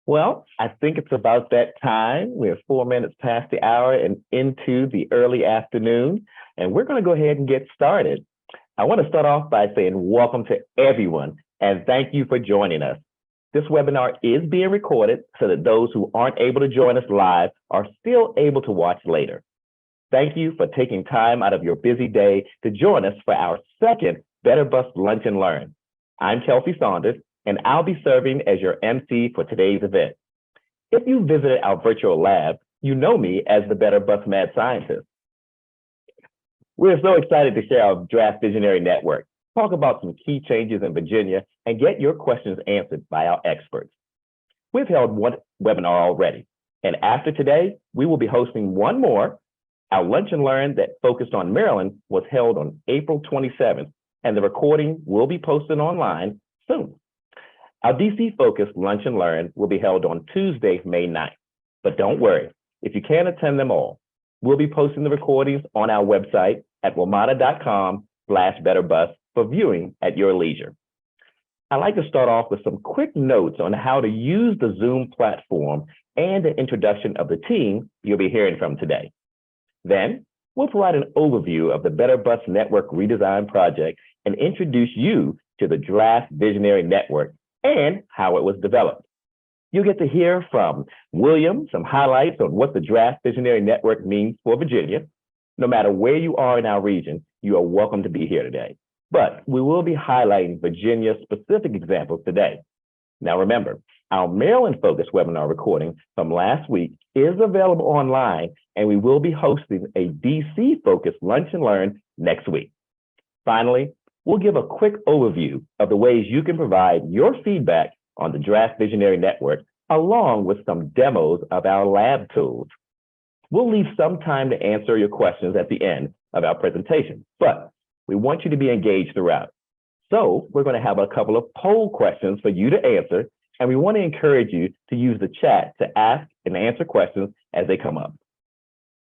Well, I think it's about that time. We're 4 minutes past the hour and into the early afternoon, and we're going to go ahead and get started. I want to start off by saying welcome to everyone and thank you for joining us. This webinar is being recorded so that those who aren't able to join us live are still able to watch later. Thank you for taking time out of your busy day to join us for our second Better Bus Lunch and Learn. I'm Kelsey Saunders, and I'll be serving as your MC for today's event. If you visited our virtual lab, you know me as the Better Bus Mad Scientist. We're so excited to share our Draft Visionary Network, talk about some key changes in Virginia, and get your questions answered by our experts. We've held one webinar already, and after today, we will be hosting one more. Our Lunch and Learn that focused on Maryland was held on April 27th, and the recording will be posted online soon. Our DC-focused Lunch and Learn will be held on Tuesday, May 9th. But don't worry, if you can't attend them all, we'll be posting the recordings on our website at wmata.com/betterbus for viewing at your leisure. I'd like to start off with some quick notes on how to use the Zoom platform and an introduction of the team you'll be hearing from today. Then, we'll provide an overview of the Better Bus Network redesign project and introduce you to the Draft Visionary Network and how it was developed. You'll get to hear from William some highlights on what the Draft Visionary Network means for Virginia. No matter where you are in our region, you are welcome to be here today. But we will be highlighting Virginia-specific examples today. Now remember, our Maryland-focused webinar recording from last week is available online, and we will be hosting a DC-focused Lunch and Learn next week. Finally, we'll give a quick overview of the ways you can provide your feedback on the Draft Visionary Network, along with some demos of our lab tools. We'll leave some time to answer your questions at the end of our presentation, but we want you to be engaged throughout. So we're going to have a couple of poll questions for you to answer, and we want to encourage you to use the chat to ask and answer questions as they come up.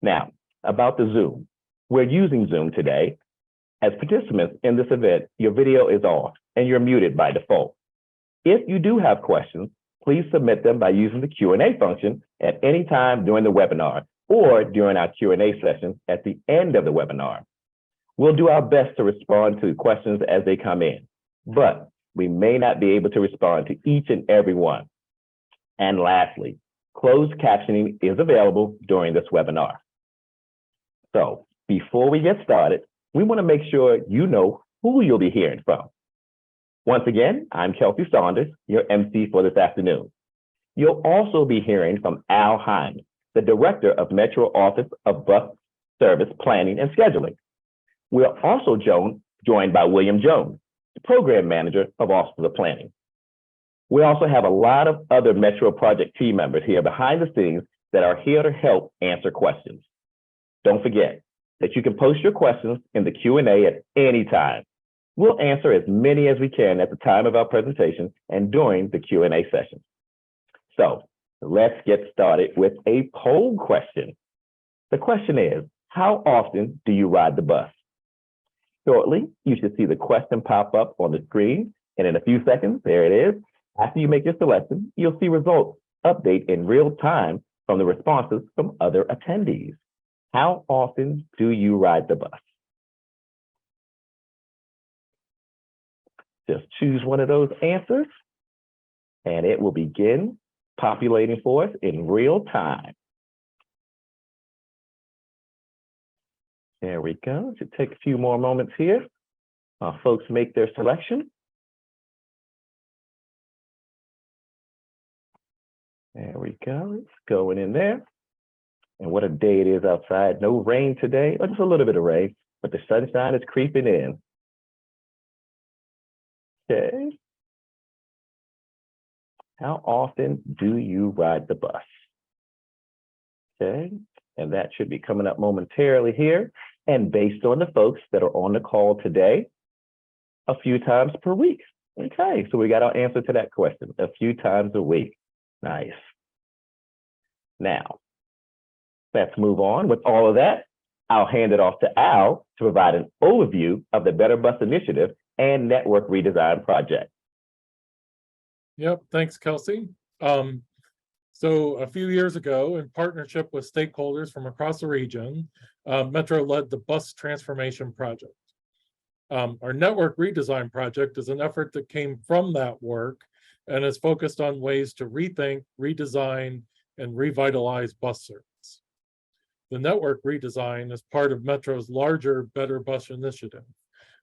Now, about the Zoom. We're using Zoom today. As participants in this event, your video is off and you're muted by default. If you do have questions, please submit them by using the Q&A function at any time during the webinar or during our Q&A session at the end of the webinar. We'll do our best to respond to questions as they come in, but we may not be able to respond to each and every one. And lastly, closed captioning is available during this webinar. So before we get started, we want to make sure you know who you'll be hearing from. Once again, I'm Kelsey Saunders, your MC for this afternoon. You'll also be hearing from Al Hyman, the Director of Metro Office of Bus Service Planning and Scheduling. We're also joined by William Jones, the Program Manager of Office of Planning. We also have a lot of other Metro project team members here behind the scenes that are here to help answer questions. Don't forget that you can post your questions in the Q&A at any time. We'll answer as many as we can at the time of our presentation and during the Q&A session. So let's get started with a poll question. The question is, how often do you ride the bus? Shortly, you should see the question pop up on the screen, and in a few seconds, there it is. After you make your selection, you'll see results update in real time from the responses from other attendees. How often do you ride the bus? Just choose one of those answers, and it will begin populating for us in real time. There we go. It should take a few more moments here. Folks make their selection. There we go. It's going in there. And what a day it is outside. No rain today, or just a little bit of rain, but the sunshine is creeping in. Okay. How often do you ride the bus? Okay. And that should be coming up momentarily here. And based on the folks that are on the call today, a few times per week. Okay, so we got our answer to that question, a few times a week. Nice. Now, let's move on. With all of that, I'll hand it off to Al to provide an overview of the Better Bus Initiative and Network Redesign Project. Yep, thanks, Kelsey. So a few years ago, in partnership with stakeholders from across the region, Metro led the bus transformation project. Our network redesign project is an effort that came from that work and is focused on ways to rethink, redesign, and revitalize bus service. The network redesign is part of Metro's larger Better Bus initiative,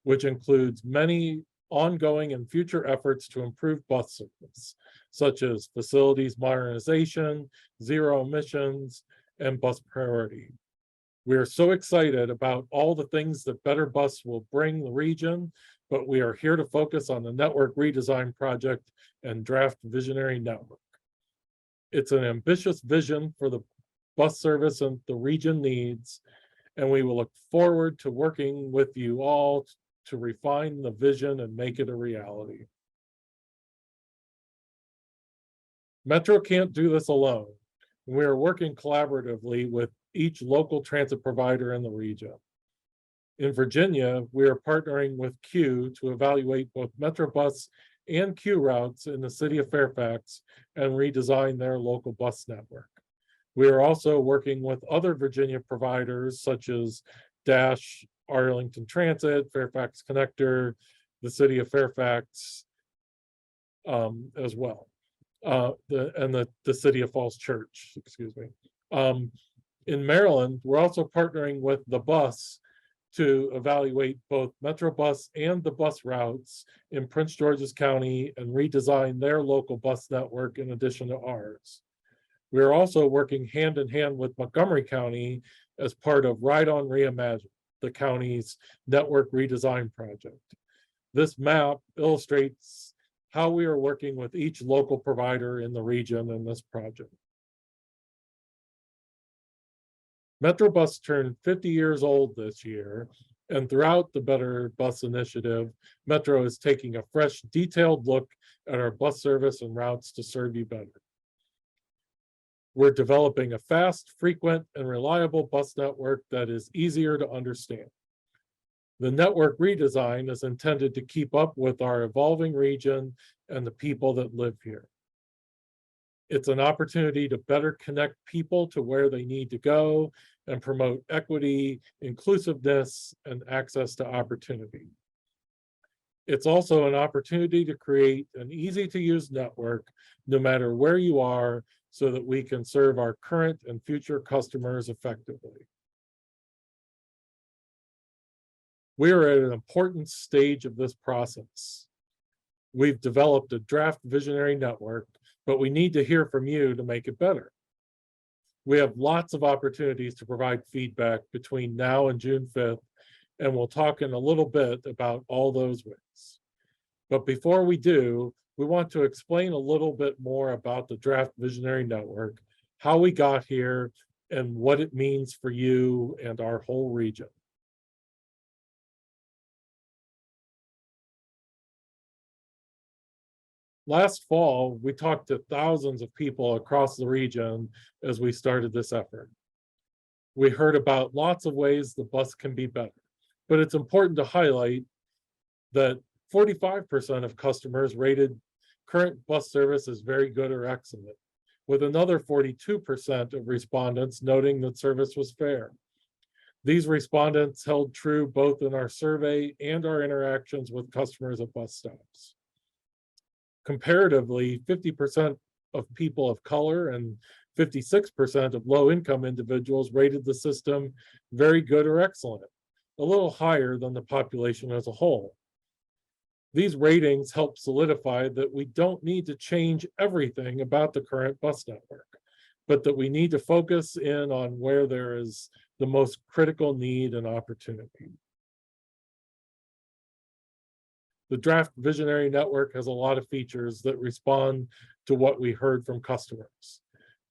which includes many ongoing and future efforts to improve bus service, such as facilities modernization, zero emissions, and bus priority. We are so excited about all the things that Better Bus will bring the region, but we are here to focus on the network redesign project and draft visionary network. It's an ambitious vision for the bus service and the region needs, and we will look forward to working with you all to refine the vision and make it a reality. Metro can't do this alone. We are working collaboratively with each local transit provider in the region. In Virginia, we are partnering with Q to evaluate both Metrobus and Q routes in the city of Fairfax and redesign their local bus network. We are also working with other Virginia providers such as Dash, Arlington Transit, Fairfax Connector, the city of Fairfax as well. The city of Falls Church, excuse me. In Maryland, we're also partnering with the bus to evaluate both Metrobus and the bus routes in Prince George's County and redesign their local bus network in addition to ours. We are also working hand in hand with Montgomery County as part of Ride On Reimagine, the county's network redesign project. This map illustrates how we are working with each local provider in the region in this project. Metrobus turned 50 years old this year, and throughout the Better Bus initiative, Metro is taking a fresh, detailed look at our bus service and routes to serve you better. We're developing a fast, frequent, and reliable bus network that is easier to understand. The network redesign is intended to keep up with our evolving region and the people that live here. It's an opportunity to better connect people to where they need to go and promote equity, inclusiveness, and access to opportunity. It's also an opportunity to create an easy-to-use network, no matter where you are, so that we can serve our current and future customers effectively. We are at an important stage of this process. We've developed a draft visionary network, but we need to hear from you to make it better. We have lots of opportunities to provide feedback between now and June 5th, and we'll talk in a little bit about all those ways. But before we do, we want to explain a little bit more about the draft visionary network, how we got here, and what it means for you and our whole region. Last fall, we talked to thousands of people across the region as we started this effort. We heard about lots of ways the bus can be better, but it's important to highlight that 45% of customers rated current bus service as very good or excellent, with another 42% of respondents noting that service was fair. These respondents held true both in our survey and our interactions with customers at bus stops. Comparatively, 50% of people of color and 56% of low-income individuals rated the system very good or excellent, a little higher than the population as a whole. These ratings help solidify that we don't need to change everything about the current bus network, but that we need to focus in on where there is the most critical need and opportunity. The draft visionary network has a lot of features that respond to what we heard from customers.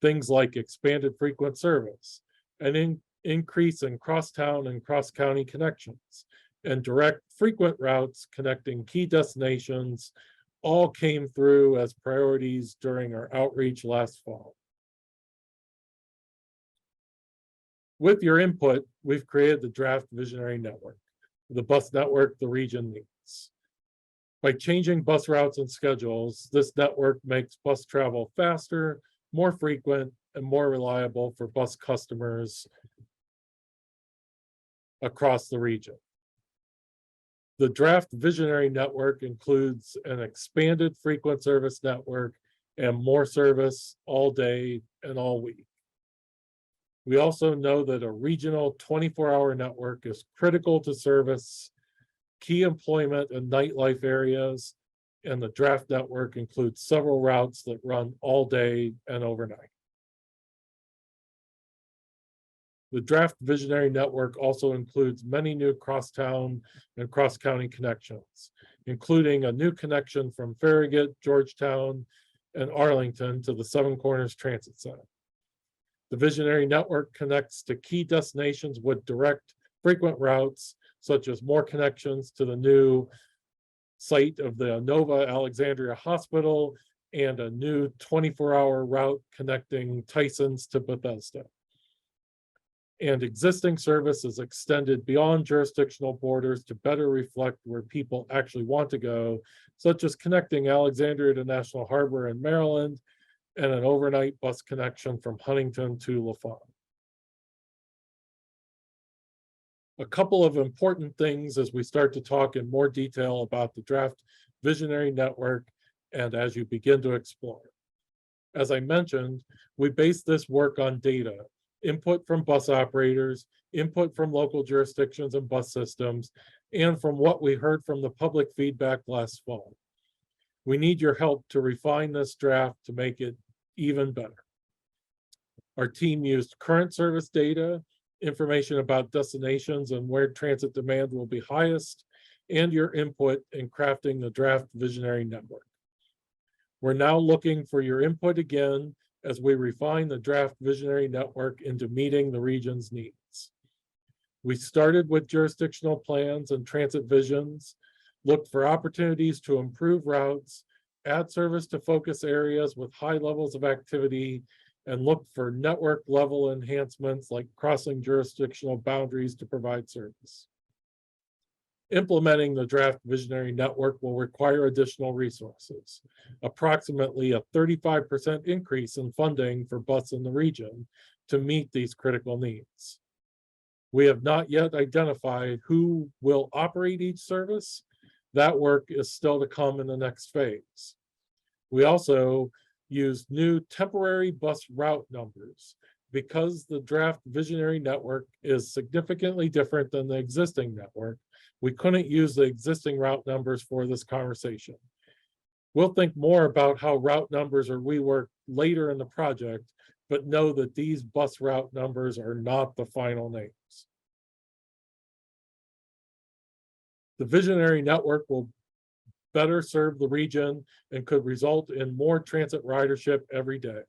Things like expanded frequent service, an increase in crosstown and cross-county connections, and direct frequent routes connecting key destinations all came through as priorities during our outreach last fall. With your input, we've created the draft visionary network, the bus network the region needs. By changing bus routes and schedules, this network makes bus travel faster, more frequent, and more reliable for bus customers across the region. The draft visionary network includes an expanded frequent service network and more service all day and all week. We also know that a regional 24-hour network is critical to service key employment and nightlife areas, and the draft network includes several routes that run all day and overnight. The draft visionary network also includes many new crosstown and cross-county connections, including a new connection from Farragut, Georgetown, and Arlington to the Seven Corners Transit Center. The visionary network connects to key destinations with direct, frequent routes, such as more connections to the new site of the Nova Alexandria Hospital and a new 24-hour route connecting Tyson's to Bethesda. And existing service is extended beyond jurisdictional borders to better reflect where people actually want to go, such as connecting Alexandria to National Harbor in Maryland and an overnight bus connection from Huntington to LaFond. A couple of important things as we start to talk in more detail about the draft visionary network and as you begin to explore. As I mentioned, we base this work on data, input from bus operators, input from local jurisdictions and bus systems, and from what we heard from the public feedback last fall. We need your help to refine this draft to make it even better. Our team used current service data, information about destinations and where transit demand will be highest, and your input in crafting the draft visionary network. We're now looking for your input again as we refine the draft visionary network into meeting the region's needs. We started with jurisdictional plans and transit visions, looked for opportunities to improve routes, add service to focus areas with high levels of activity, and look for network level enhancements like crossing jurisdictional boundaries to provide service. Implementing the draft visionary network will require additional resources, approximately a 35% increase in funding for bus in the region to meet these critical needs. We have not yet identified who will operate each service. That work is still to come in the next phase. We also used new temporary bus route numbers because the draft visionary network is significantly different than the existing network. We couldn't use the existing route numbers for this conversation. We'll think more about how route numbers are reworked later in the project, but know that these bus route numbers are not the final names. The visionary network will better serve the region and could result in more transit ridership every day.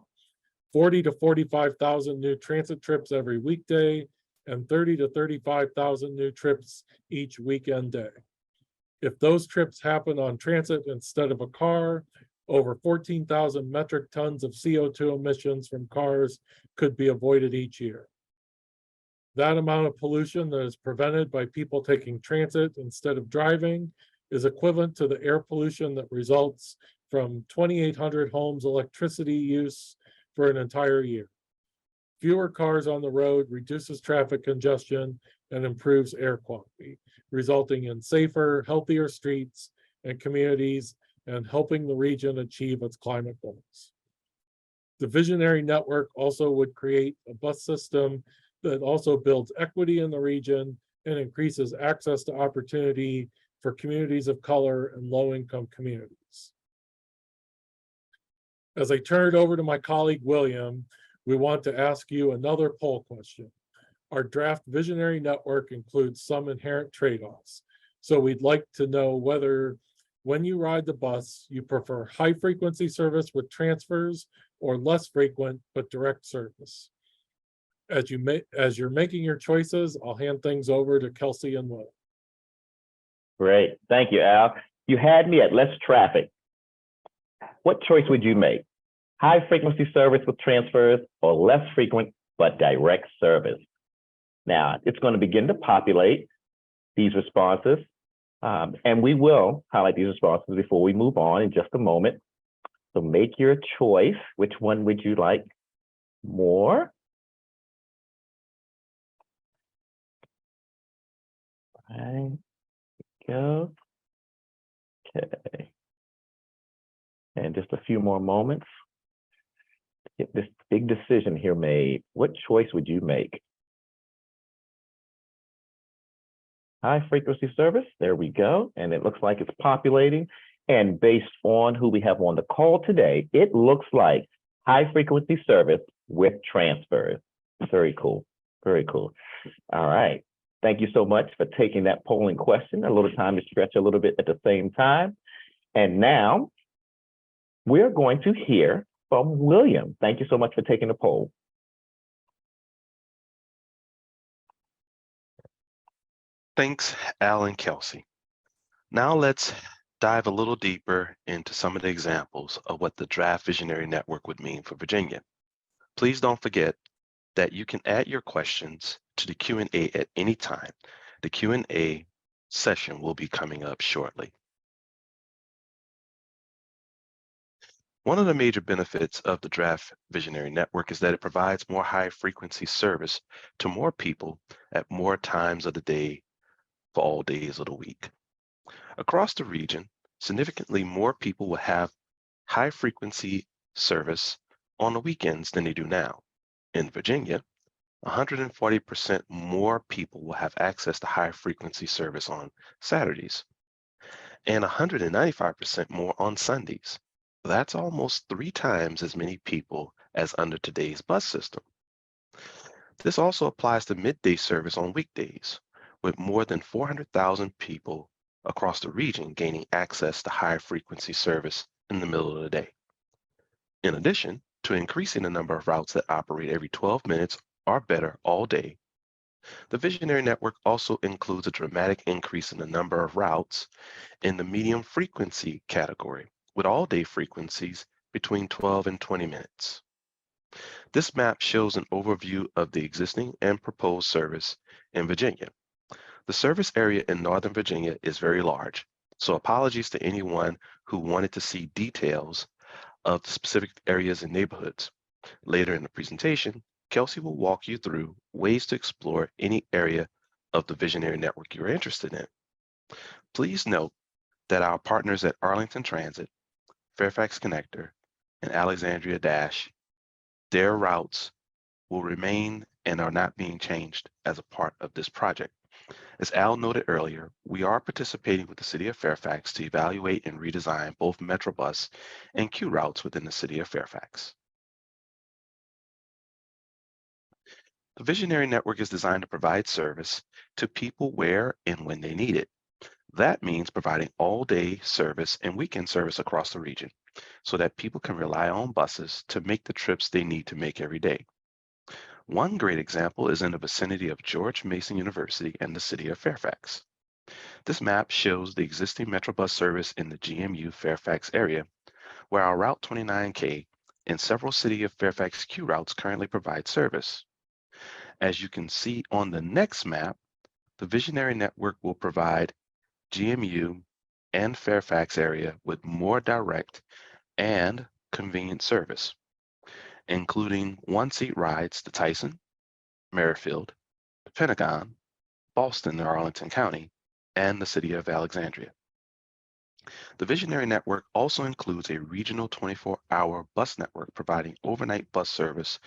40 to 45,000 new transit trips every weekday, and 30 to 35,000 new trips each weekend day. If those trips happen on transit instead of a car, over 14,000 metric tons of CO2 emissions from cars could be avoided each year. That amount of pollution that is prevented by people taking transit instead of driving is equivalent to the air pollution that results from 2,800 homes' electricity use for an entire year. Fewer cars on the road reduces traffic congestion and improves air quality, resulting in safer, healthier streets and communities and helping the region achieve its climate goals. The visionary network also would create a bus system that also builds equity in the region and increases access to opportunity for communities of color and low-income communities. As I turn it over to my colleague, William, we want to ask you another poll question. Our draft visionary network includes some inherent trade-offs. So we'd like to know whether when you ride the bus, you prefer high frequency service with transfers or less frequent but direct service. As you're making your choices, I'll hand things over to Kelsey and Will. Great, thank you, Al. You had me at less traffic. What choice would you make? High frequency service with transfers or less frequent but direct service? Now, it's going to begin to populate these responses, and we will highlight these responses before we move on in just a moment. So make your choice. Which one would you like more? Right, go. Okay. And just a few more moments to get this big decision here made. What choice would you make? High frequency service, there we go. And it looks like it's populating. And based on who we have on the call today, it looks like high frequency service with transfers. Very cool, very cool. All right, thank you so much for taking that polling question. A little time to stretch a little bit at the same time. And now we're going to hear from William. Thank you so much for taking the poll. Thanks, Al and Kelsey. Now let's dive a little deeper into some of the examples of what the Draft Visionary Network would mean for Virginia. Please don't forget that you can add your questions to the Q&A at any time. The Q&A session will be coming up shortly. One of the major benefits of the Draft Visionary Network is that it provides more high-frequency service to more people at more times of the day for all days of the week. Across the region, significantly more people will have high-frequency service on the weekends than they do now. In Virginia, 140% more people will have access to high-frequency service on Saturdays, and 195% more on Sundays. That's almost 3 times as many people as under today's bus system. This also applies to midday service on weekdays, with more than 400,000 people across the region gaining access to high-frequency service in the middle of the day. In addition to increasing the number of routes that operate every 12 minutes or better all day, the Visionary Network also includes a dramatic increase in the number of routes in the medium frequency category, with all-day frequencies between 12 and 20 minutes. This map shows an overview of the existing and proposed service in Virginia. The service area in Northern Virginia is very large, so apologies to anyone who wanted to see details of the specific areas and neighborhoods. Later in the presentation, Kelsey will walk you through ways to explore any area of the Visionary Network you're interested in. Please note that our partners at Arlington Transit, Fairfax Connector, and Alexandria Dash, their routes will remain and are not being changed as a part of this project. As Al noted earlier, we are participating with the City of Fairfax to evaluate and redesign both Metrobus and Q routes within the City of Fairfax. The Visionary Network is designed to provide service to people where and when they need it. That means providing all-day service and weekend service across the region so that people can rely on buses to make the trips they need to make every day. One great example is in the vicinity of George Mason University and the City of Fairfax. This map shows the existing Metrobus service in the GMU Fairfax area, where our Route 29K and several City of Fairfax Q routes currently provide service. As you can see on the next map, the Visionary Network will provide GMU and Fairfax area with more direct and convenient service, including one-seat rides to Tyson, Merrifield, the Pentagon, Boston and Arlington County, and the City of Alexandria. The Visionary Network also includes a regional 24-hour bus network providing overnight bus service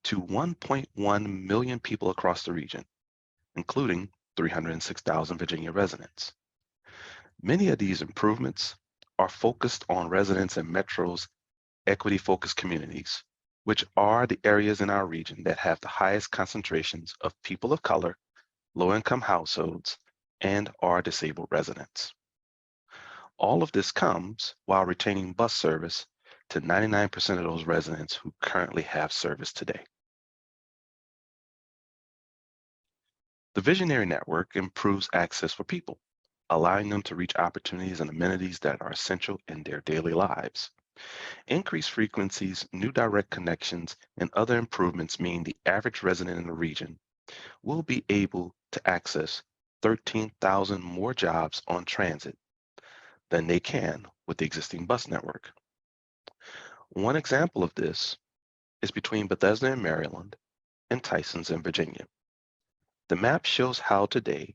to 1.1 million people across the region, including 306,000 Virginia residents. Many of these improvements are focused on residents in Metro's equity-focused communities, which are the areas in our region that have the highest concentrations of people of color, low-income households, and are disabled residents. All of this comes while retaining bus service to 99% of those residents who currently have service today. The Visionary Network improves access for people, allowing them to reach opportunities and amenities that are essential in their daily lives. Increased frequencies, new direct connections, and other improvements mean the average resident in the region will be able to access 13,000 more jobs on transit than they can with the existing bus network. One example of this is between Bethesda in Maryland and Tysons in Virginia. The map shows how today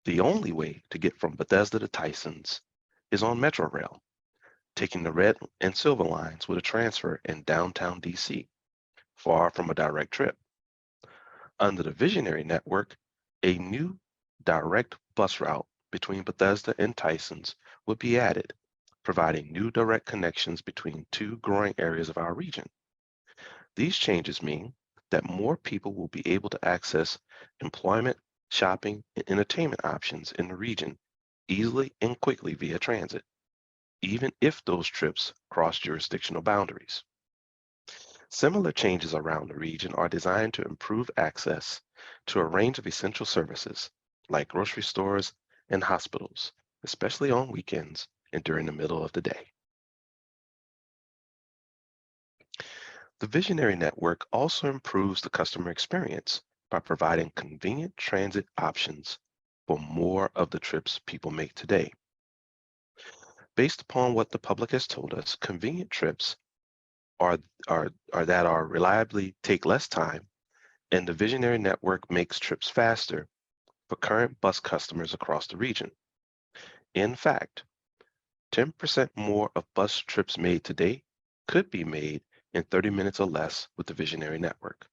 the only way to get from Bethesda to Tysons is on Metrorail, taking the red and silver lines with a transfer in downtown DC, far from a direct trip. Under the Visionary Network, a new direct bus route between Bethesda and Tysons would be added, providing new direct connections between two growing areas of our region. These changes mean that more people will be able to access employment, shopping, and entertainment options in the region easily and quickly via transit, even if those trips cross jurisdictional boundaries. Similar changes around the region are designed to improve access to a range of essential services like grocery stores and hospitals, especially on weekends and during the middle of the day. The Visionary Network also improves the customer experience by providing convenient transit options for more of the trips people make today. Based upon what the public has told us, convenient trips are reliably take less time, and the Visionary Network makes trips faster for current bus customers across the region. In fact, 10% more of bus trips made today could be made in 30 minutes or less with the Visionary Network.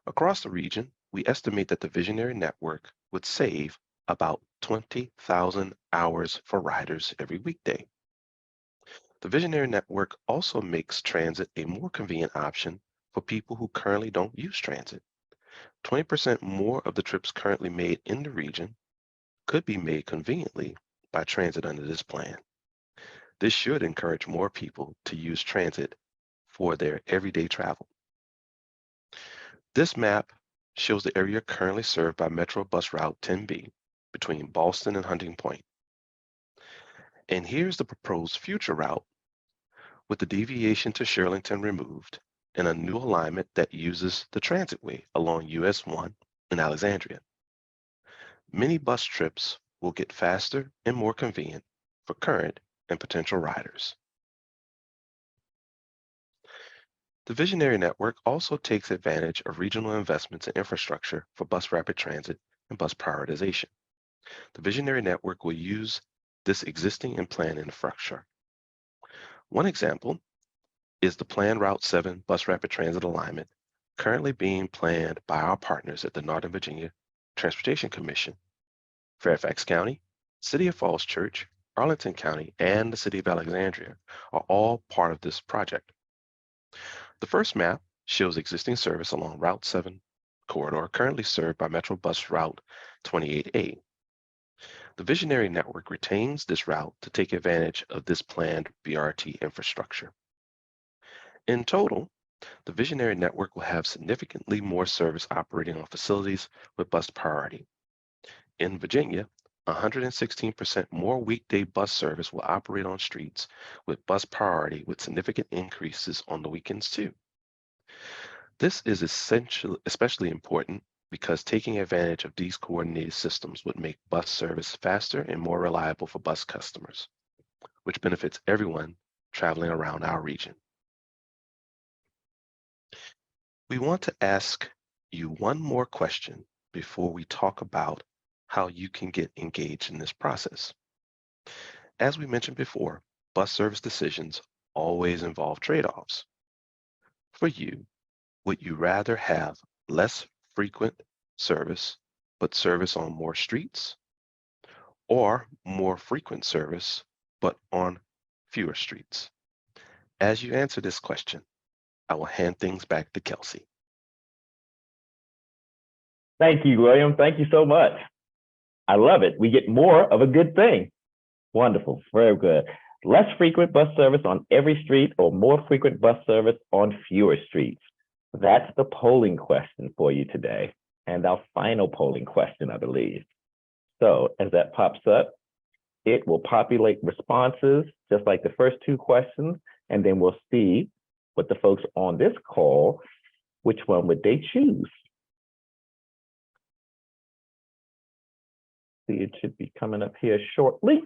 Across the region, we estimate that the Visionary Network would save about 20,000 hours for riders every weekday. The Visionary Network also makes transit a more convenient option for people who currently don't use transit. 20% more of the trips currently made in the region could be made conveniently by transit under this plan. This should encourage more people to use transit for their everyday travel. This map shows the area currently served by Metro Bus Route 10B between Ballston and Hunting Point. And here's the proposed future route with the deviation to Shirlington removed and a new alignment that uses the transitway along US 1 in Alexandria. Many bus trips will get faster and more convenient for current and potential riders. The Visionary Network also takes advantage of regional investments in infrastructure for bus rapid transit and bus prioritization. The Visionary Network will use this existing and planned infrastructure. One example is the planned Route 7 bus rapid transit alignment currently being planned by our partners at the Northern Virginia Transportation Commission. Fairfax County, City of Falls Church, Arlington County, and the City of Alexandria are all part of this project. The first map shows existing service along Route 7 corridor currently served by Metro Bus Route 28A. The Visionary Network retains this route to take advantage of this planned BRT infrastructure. In total, the Visionary Network will have significantly more service operating on facilities with bus priority. In Virginia, 116% more weekday bus service will operate on streets with bus priority with significant increases on the weekends too. This is especially important because taking advantage of these coordinated systems would make bus service faster and more reliable for bus customers, which benefits everyone traveling around our region. We want to ask you one more question before we talk about how you can get engaged in this process. As we mentioned before, bus service decisions always involve trade-offs. For you, would you rather have less frequent service, but service on more streets, or more frequent service, but on fewer streets? As you answer this question, I will hand things back to Kelsey. Thank you, William. Thank you so much. I love it. We get more of a good thing. Wonderful. Very good. Less frequent bus service on every street or more frequent bus service on fewer streets. That's the polling question for you today, and our final polling question, I believe. So as that pops up, it will populate responses just like the first two questions, and then we'll see what the folks on this call, which one would they choose? See, it should be coming up here shortly.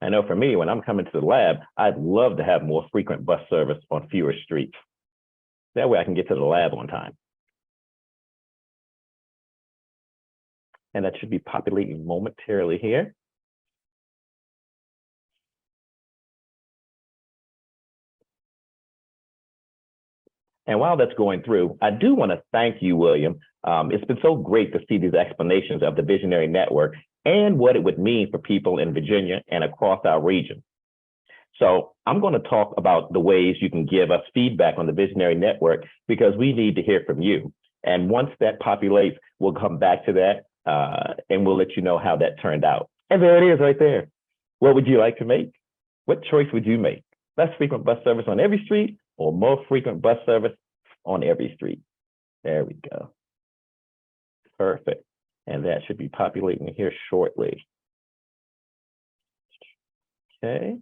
I know for me, when I'm coming to the lab, I'd love to have more frequent bus service on fewer streets. That way I can get to the lab on time. And that should be populating momentarily here. And while that's going through, I do want to thank you, William. It's been so great to see these explanations of the Visionary Network and what it would mean for people in Virginia and across our region. So I'm going to talk about the ways you can give us feedback on the Visionary Network because we need to hear from you. And once that populates, we'll come back to that and we'll let you know how that turned out. And there it is right there. What would you like to make? What choice would you make? Less frequent bus service on every street or more frequent bus service on every street? There we go. Perfect. And that should be populating here shortly. Okay.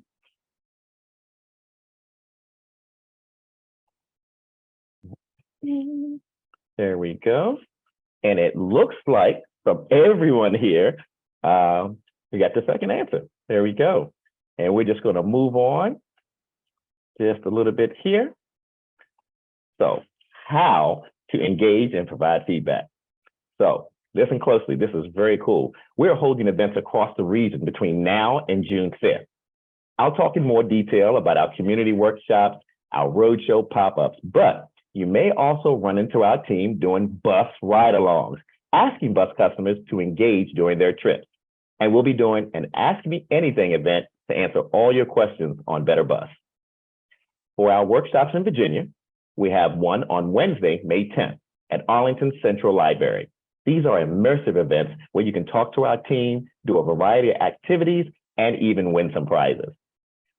There we go. And it looks like from everyone here, we got the second answer. There we go. And we're just going to move on just a little bit here. So how to engage and provide feedback. So listen closely. This is very cool. We're holding events across the region between now and June 5th. I'll talk in more detail about our community workshops, our roadshow pop-ups, but you may also run into our team doing bus ride-alongs, asking bus customers to engage during their trips. And we'll be doing an Ask Me Anything event to answer all your questions on Better Bus. For our workshops in Virginia, we have one on Wednesday, May 10th at Arlington Central Library. These are immersive events where you can talk to our team, do a variety of activities, and even win some prizes.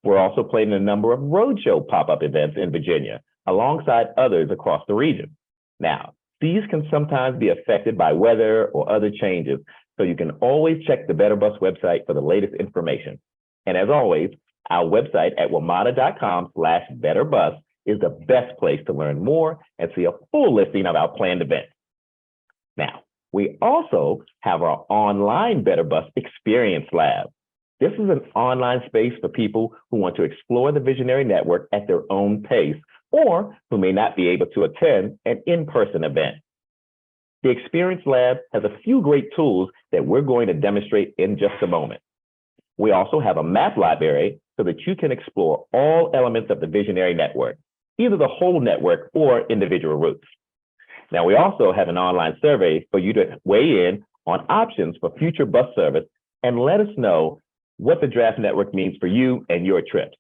We're also planning a number of roadshow pop-up events in Virginia, alongside others across the region. Now, these can sometimes be affected by weather or other changes, so you can always check the Better Bus website for the latest information. And as always, our website at wamata.com/betterbus is the best place to learn more and see a full listing of our planned events. Now, we also have our online Better Bus Experience Lab. This is an online space for people who want to explore the Visionary Network at their own pace or who may not be able to attend an in-person event. The Experience Lab has a few great tools that we're going to demonstrate in just a moment. We also have a map library so that you can explore all elements of the Visionary Network, either the whole network or individual routes. Now, we also have an online survey for you to weigh in on options for future bus service and let us know what the Draft Network means for you and your trips.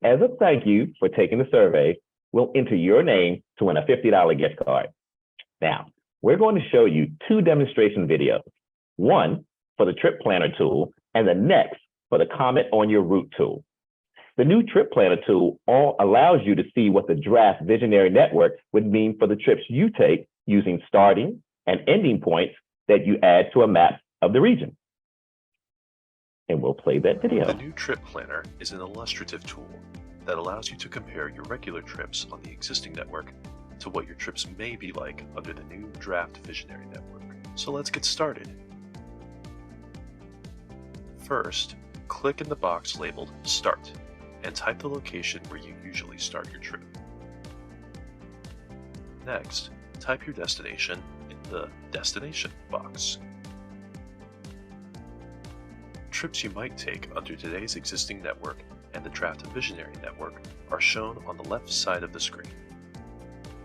As a thank you for taking the survey, we'll enter your name to win a $50 gift card. Now, we're going to show you two demonstration videos, one for the Trip Planner tool and the next for the Comment on Your Route tool. The new Trip Planner tool allows you to see what the Draft Visionary Network would mean for the trips you take using starting and ending points that you add to a map of the region. And we'll play that video. The new Trip Planner is an illustrative tool that allows you to compare your regular trips on the existing network to what your trips may be like under the new Draft Visionary Network. So let's get started. First, click in the box labeled Start and type the location where you usually start your trip. Next, type your destination in the Destination box. Trips you might take under today's existing network and the Draft Visionary Network are shown on the left side of the screen.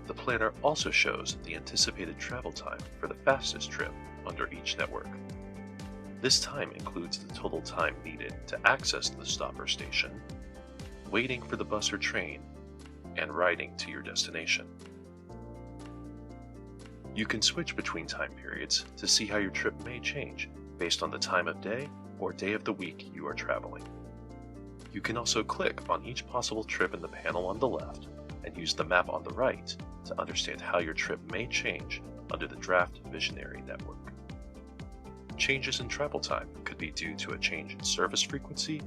The planner also shows the anticipated travel time for the fastest trip under each network. This time includes the total time needed to access the stop or station, waiting for the bus or train, and riding to your destination. You can switch between time periods to see how your trip may change based on the time of day or day of the week you are traveling. You can also click on each possible trip in the panel on the left and use the map on the right to understand how your trip may change under the Draft Visionary Network. Changes in travel time could be due to a change in service frequency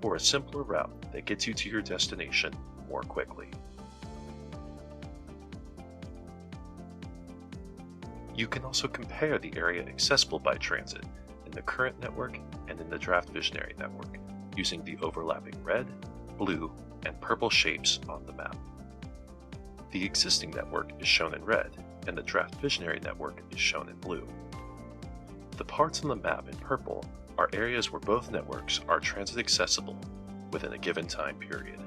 or a simpler route that gets you to your destination more quickly. You can also compare the area accessible by transit in the current network and in the Draft Visionary Network using the overlapping red, blue, and purple shapes on the map. The existing network is shown in red, and the draft visionary network is shown in blue. The parts on the map in purple are areas where both networks are transit accessible within a given time period.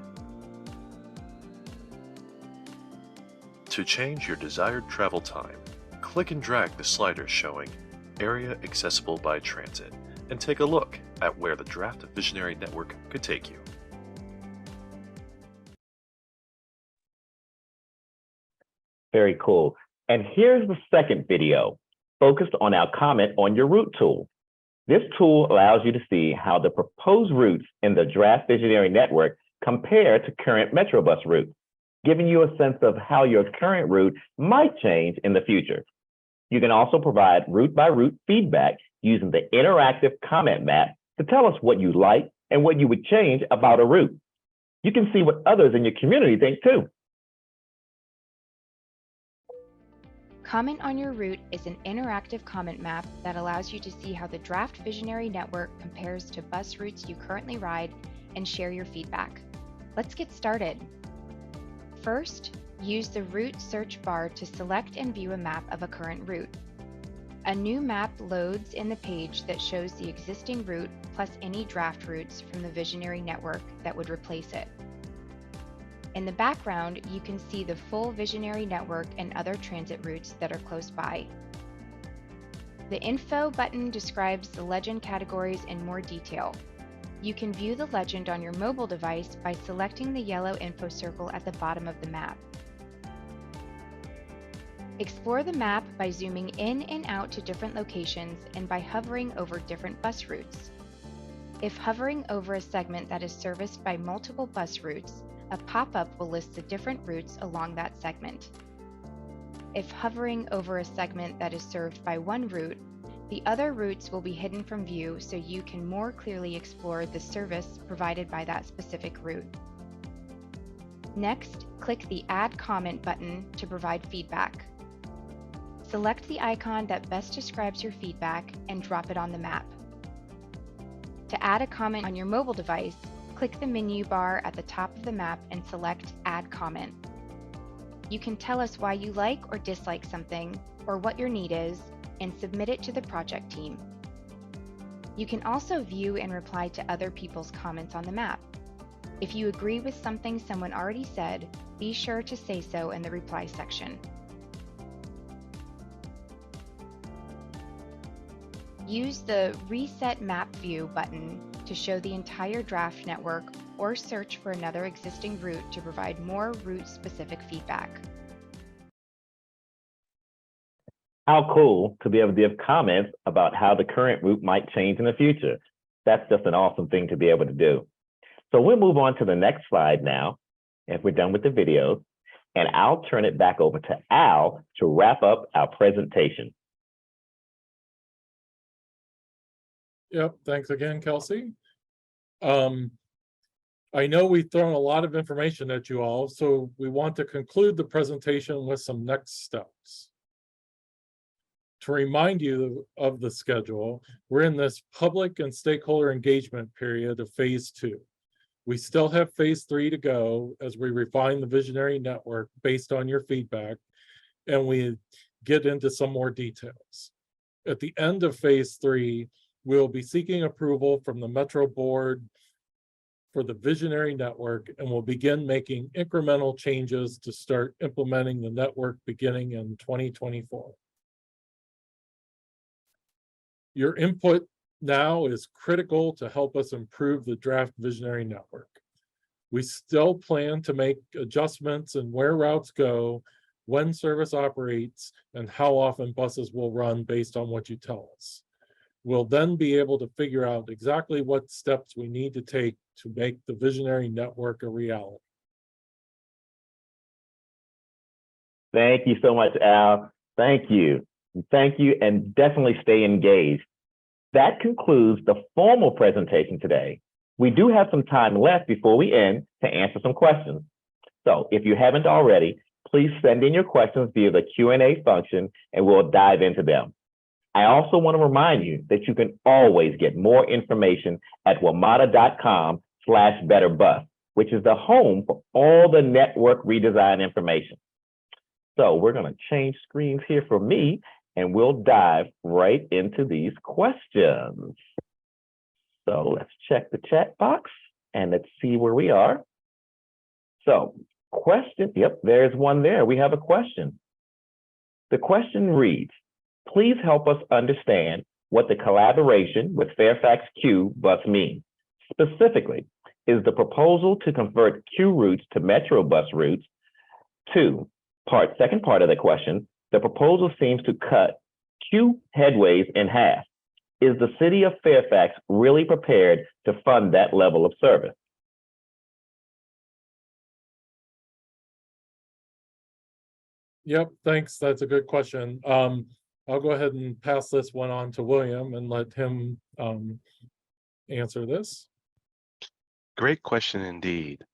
To change your desired travel time, click and drag the slider showing Area Accessible by Transit and take a look at where the Draft Visionary Network could take you. Very cool. And here's the second video focused on our comment on your route tool. This tool allows you to see how the proposed routes in the Draft Visionary Network compare to current Metrobus routes, giving you a sense of how your current route might change in the future. You can also provide route-by-route feedback using the interactive comment map to tell us what you like and what you would change about a route. You can see what others in your community think too. Comment on Your Route is an interactive comment map that allows you to see how the Draft Visionary Network compares to bus routes you currently ride and share your feedback. Let's get started. First, use the route search bar to select and view a map of a current route. A new map loads in the page that shows the existing route plus any draft routes from the Visionary Network that would replace it. In the background, you can see the full Visionary Network and other transit routes that are close by. The Info button describes the legend categories in more detail. You can view the legend on your mobile device by selecting the yellow info circle at the bottom of the map. Explore the map by zooming in and out to different locations and by hovering over different bus routes. If hovering over a segment that is serviced by multiple bus routes, a pop-up will list the different routes along that segment. If hovering over a segment that is served by one route, the other routes will be hidden from view so you can more clearly explore the service provided by that specific route. Next, click the Add Comment button to provide feedback. Select the icon that best describes your feedback and drop it on the map. To add a comment on your mobile device, click the menu bar at the top of the map and select Add Comment. You can tell us why you like or dislike something, or what your need is, and submit it to the project team. You can also view and reply to other people's comments on the map. If you agree with something someone already said, be sure to say so in the reply section. Use the Reset Map View button to show the entire draft network or search for another existing route to provide more route-specific feedback. How cool to be able to give comments about how the current route might change in the future. That's just an awesome thing to be able to do. So we'll move on to the next slide now, if we're done with the video, and I'll turn it back over to Al to wrap up our presentation. Yep, thanks again, Kelsey. I know we've thrown a lot of information at you all, so we want to conclude the presentation with some next steps. To remind you of the schedule, we're in this public and stakeholder engagement period of phase 2. We still have phase 3 to go as we refine the Visionary Network based on your feedback, and we get into some more details. At the end of phase 3, we'll be seeking approval from the Metro Board for the Visionary Network, and we'll begin making incremental changes to start implementing the network beginning in 2024. Your input now is critical to help us improve the Draft Visionary Network. We still plan to make adjustments in where routes go, when service operates, and how often buses will run based on what you tell us. We'll then be able to figure out exactly what steps we need to take to make the Visionary Network a reality. Thank you so much, Al. Thank you. Thank you, and definitely stay engaged. That concludes the formal presentation today. We do have some time left before we end to answer some questions. So if you haven't already, please send in your questions via the Q&A function and we'll dive into them. I also want to remind you that you can always get more information at wmata.com/betterbus, which is the home for all the network redesign information. So we're going to change screens here for me, and we'll dive right into these questions. So let's check the chat box and let's see where we are. So question, yep, there's one there. We have a question. The question reads, please help us understand what the collaboration with Fairfax Q bus means. Specifically, is the proposal to convert Q routes to Metro bus routes? Second part of the question, the proposal seems to cut Q headways in half. Is the city of Fairfax really prepared to fund that level of service? Yep, thanks. That's a good question. I'll go ahead and pass this one on to William and let him answer this. Great question indeed.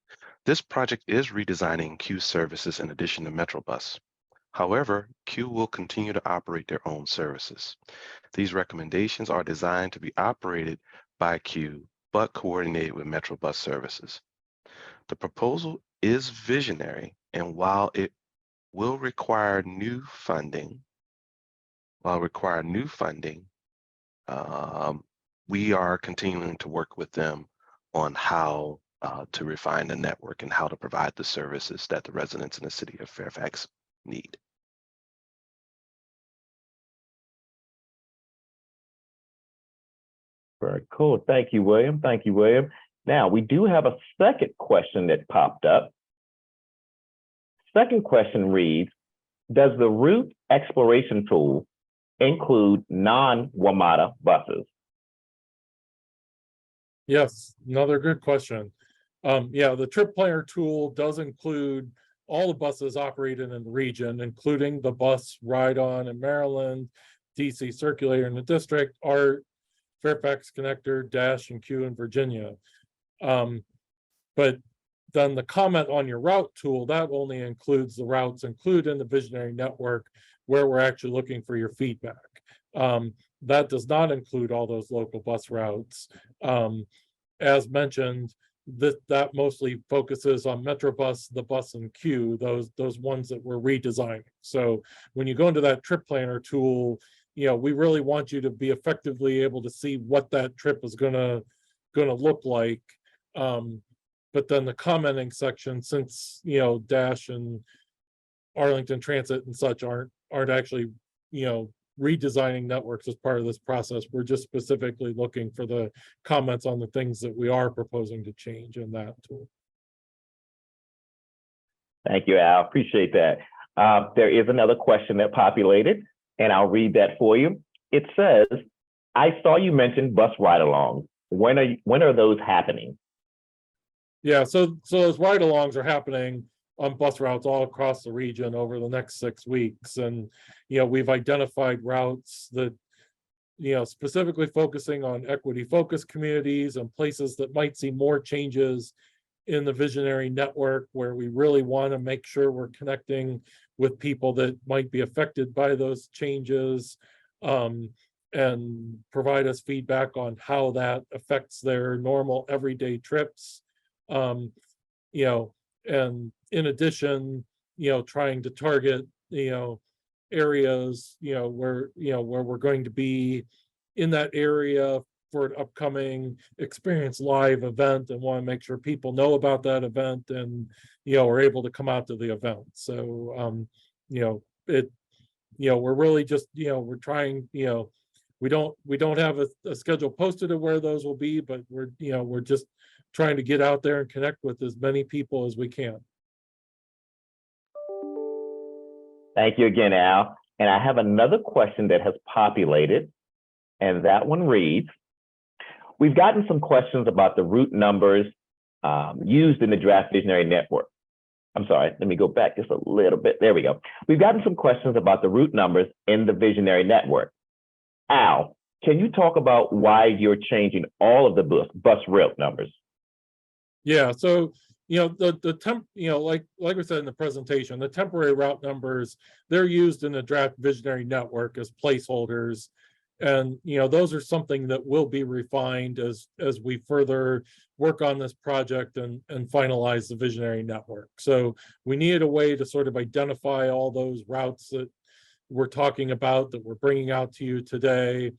This project is redesigning Q services in addition to Metrobus. However, Q will continue to operate their own services. These recommendations are designed to be operated by Q, but coordinated with Metrobus services. The proposal is visionary, and while it will require new funding, we are continuing to work with them on how to refine the network and how to provide the services that the residents in the city of Fairfax need. Very cool. Thank you, William. Thank you, William. Now, we do have a second question that popped up. Second question reads, does the route exploration tool include non-WMATA buses? Yes, another good question. Yeah, the trip planner tool does include all the buses operated in the region, including the bus ride-on in Maryland, DC Circulator in the district, ART, Fairfax Connector, Dash, and Q in Virginia. But then the comment on your route tool, that only includes the routes included in the visionary network where we're actually looking for your feedback. That does not include all those local bus routes. As mentioned, that mostly focuses on Metrobus, the bus and Q, those ones that we're redesigning. So when you go into that trip planner tool, we really want you to be effectively able to see what that trip is gonna look like. But then the commenting section, since Dash and Arlington Transit and such aren't actually redesigning networks as part of this process, we're just specifically looking for the comments on the things that we are proposing to change in that tool. Thank you, Al. Appreciate that. There is another question that populated, and I'll read that for you. It says, I saw you mention bus ride-alongs. When are those happening? Yeah, so those ride-alongs are happening on bus routes all across the region over the next 6 weeks. And, we've identified routes that, specifically focusing on equity-focused communities and places that might see more changes in the visionary network, where we really want to make sure we're connecting with people that might be affected by those changes, and provide us feedback on how that affects their normal everyday trips. And in addition, trying to target, areas, where we're going to be in that area for an upcoming Experience Live event, and want to make sure people know about that event and, are able to come out to the event. So, we're really just, we're trying, we don't have a schedule posted of where those will be, but we're just trying to get out there and connect with as many people as we can. Thank you again, Al. And I have another question that has populated, and that one reads, we've gotten some questions about the route numbers used in the Draft Visionary Network. I'm sorry, let me go back just a little bit. There we go. We've gotten some questions about the route numbers in the Visionary Network. Al, can you talk about why you're changing all of the bus route numbers? Yeah, so like we said in the presentation, the temporary route numbers, they're used in the draft visionary network as placeholders. And, those are something that will be refined as we further work on this project and finalize the visionary network. So we needed a way to sort of identify all those routes that we're talking about, that we're bringing out to you today.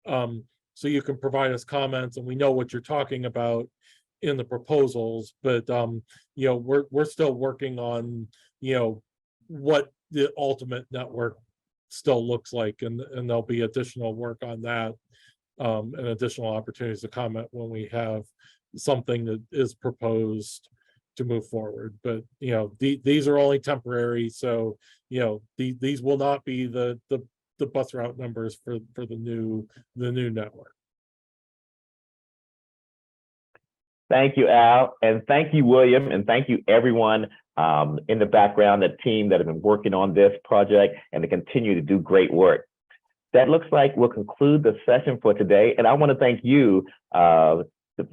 So you can provide us comments and we know what you're talking about in the proposals, but we're still working on what the ultimate network still looks like, and there'll be additional work on that, and additional opportunities to comment when we have something that is proposed to move forward. But these are only temporary, so these will not be the bus route numbers for the new network. Thank you, Al, and thank you, William, and thank you, everyone in the background, the team that have been working on this project and to continue to do great work. That looks like we'll conclude the session for today, and I want to thank you, the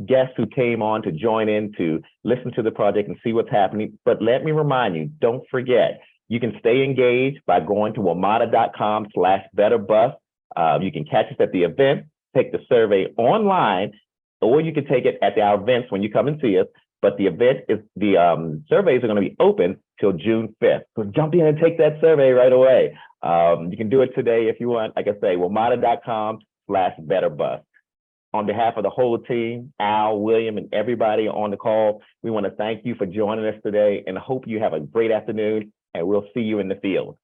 guests who came on to join in to listen to the project and see what's happening. But let me remind you, don't forget, you can stay engaged by going to WMATA.com/betterbus. You can catch us at the event, take the survey online, or you can take it at our events when you come and see us. But the surveys are going to be open till June 5th. So jump in and take that survey right away. You can do it today if you want. Like I say, WMATA.com/betterbus. On behalf of the whole team, Al, William, and everybody on the call, we want to thank you for joining us today and hope you have a great afternoon, and we'll see you in the field.